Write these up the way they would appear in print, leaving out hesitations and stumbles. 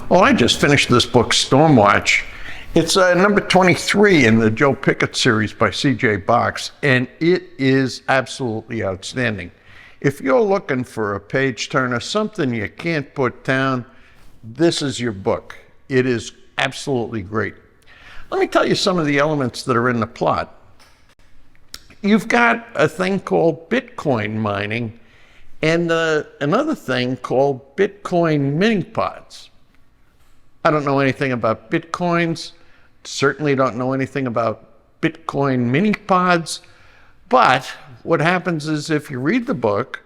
Well, I just finished this book, Stormwatch. It's number 23 in the Joe Pickett series by C.J. Box, and it is absolutely outstanding. If you're looking for a page turner, something you can't put down, this is your book. It is absolutely great. Let me tell you some of the elements that are in the plot. You've got a thing called Bitcoin mining and another thing called Bitcoin mini pods. I don't know anything about Bitcoins, certainly don't know anything about Bitcoin mini pods, but what happens is if you read the book,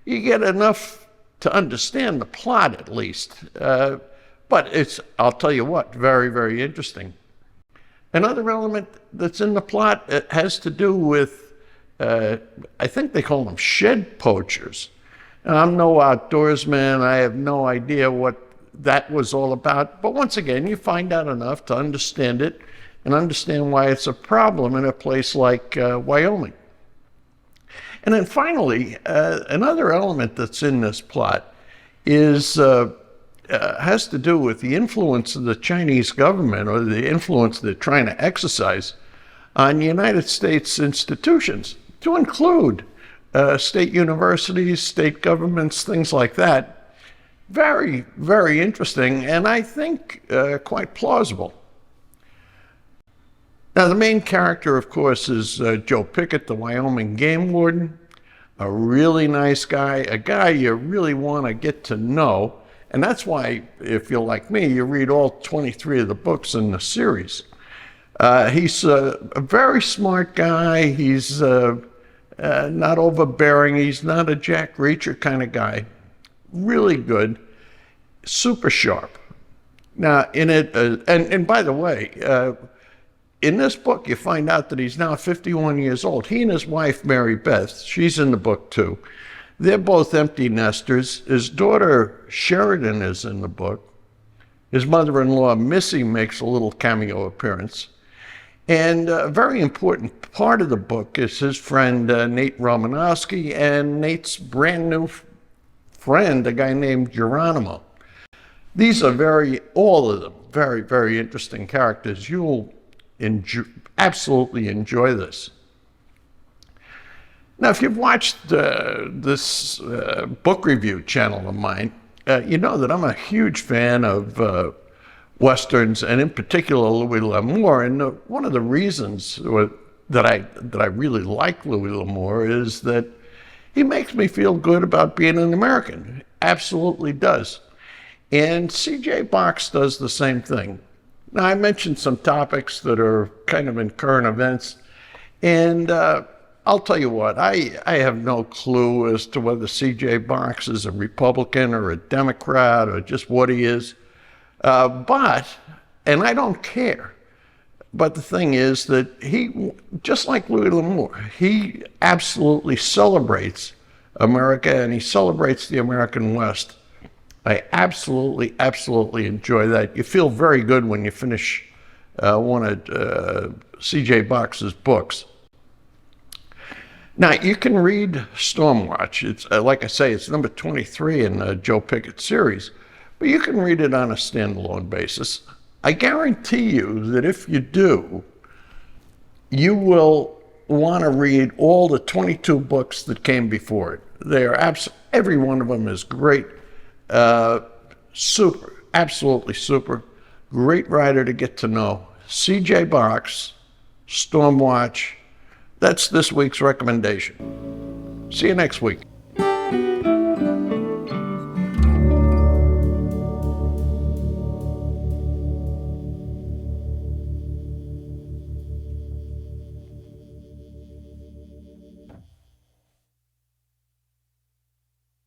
you get enough to understand the plot at least. But it's, I'll tell you what, very, very interesting. Another element that's in the plot has to do with, I think they call them shed poachers. And I'm no outdoorsman, I have no idea what that was all about. But once again, you find out enough to understand it and understand why it's a problem in a place like Wyoming. And then finally, another element that's in this plot is has to do with the influence of the Chinese government, or the influence they're trying to exercise on United States institutions, to include state universities, state governments, things like that. Very, very interesting, and I think quite plausible. Now, the main character, of course, is Joe Pickett, the Wyoming game warden. A really nice guy, a guy you really want to get to know. And that's why, if you're like me, you read all 23 of the books in the series. He's a very smart guy. He's not overbearing. He's not a Jack Reacher kind of guy. Really good, super sharp. Now, in it, and by the way, in this book, you find out that he's now 51 years old. He and his wife, Mary Beth, she's in the book too. They're both empty nesters. His daughter, Sheridan, is in the book. His mother-in-law, Missy, makes a little cameo appearance. And a very important part of the book is his friend, Nate Romanowski, and Nate's brand new friend, a guy named Geronimo. These are all of them, very, very interesting characters. You'll absolutely enjoy this. Now, if you've watched this book review channel of mine, you know that I'm a huge fan of Westerns, and in particular Louis L'Amour. And one of the reasons that I really like Louis L'Amour is that he makes me feel good about being an American. Absolutely does. And C.J. Box does the same thing. Now, I mentioned some topics that are kind of in current events, and I'll tell you what, I have no clue as to whether C.J. Box is a Republican or a Democrat or just what he is. And I don't care. But the thing is that he, just like Louis L'Amour, he absolutely celebrates America, and he celebrates the American West. I absolutely, absolutely enjoy that. You feel very good when you finish one of C.J. Box's books. Now, you can read Stormwatch. It's like I say, it's number 23 in the Joe Pickett series, but you can read it on a standalone basis. I guarantee you that if you do, you will want to read all the 22 books that came before it. They are every one of them is great, super, absolutely super. Great writer to get to know. C.J. Box, Stormwatch. That's this week's recommendation. See you next week.